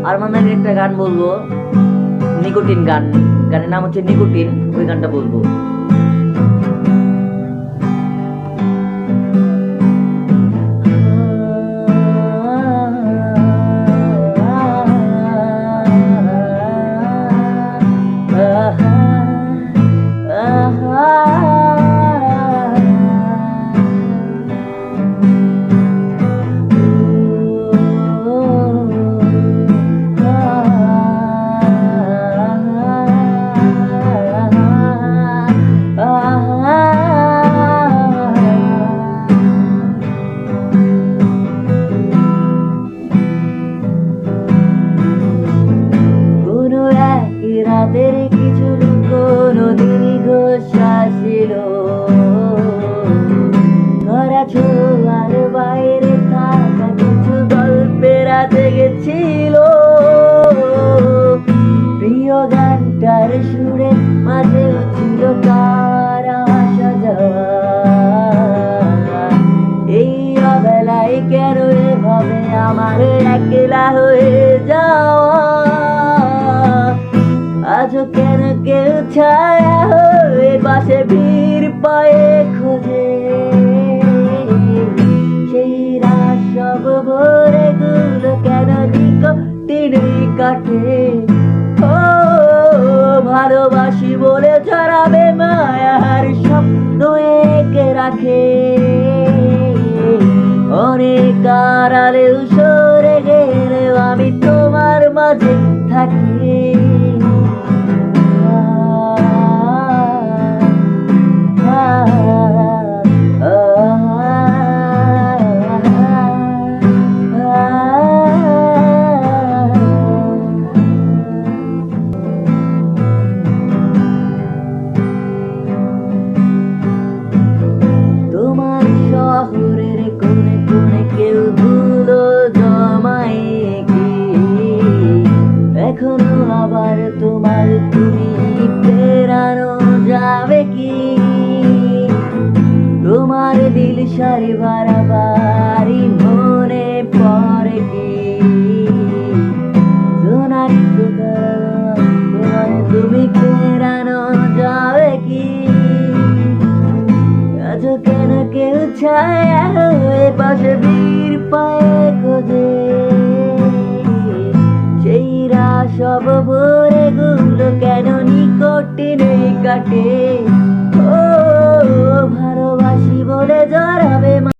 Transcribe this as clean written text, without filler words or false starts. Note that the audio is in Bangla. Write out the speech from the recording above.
আরমান খানের একটা গান বলবো, নিকোটিন গান, গানের নাম হচ্ছে নিকোটিন, ওই গানটা বলবো। রাতের কিছু লুকোনো দীর্ঘ শ্বাস ছিল, ধরা ছোঁয়ার বাইরে থাকা কিছু গল্পে রাতে গেছিল। প্রিয় গানটার সুরে মাঝে ছিল কার আসা যাওয়া। এই অবেলায় কেন এভাবে আমার একলা হয়ে যাওয়া। আজও কেন কেউ ছায়া হয়ে পাশে ভিড় পায়ে খোঁজে। সেই রাত সব ভোরে গুলো কেন নিকটিনে কাটে। ও ভালোবাসি বলে ছড়াবে মায়ার স্বপ্ন এঁকে রাখে। অনেক আড়ালেও সরে গেলেও আমি তোমার মাঝে থাকি। তোমার শহরের কোণে কোণে কেউ ধুলো জমায় কি এখনো আবার তোমার তুমি ফেরানো যাবে কি। তোমার দিল সারি বাড়াবাড়ি মনে পড়ে কি। সোনারি তোমার তুমি ফেরানো যাবে কি। আজও কেন কেউ ছায়া হয়ে পাশে ভিড় পায়ে খোঁজে। সেই রাত সব ভোরে গুলো কেন নিকটিনে কাটে। ও ভালোবাসি বলে যারা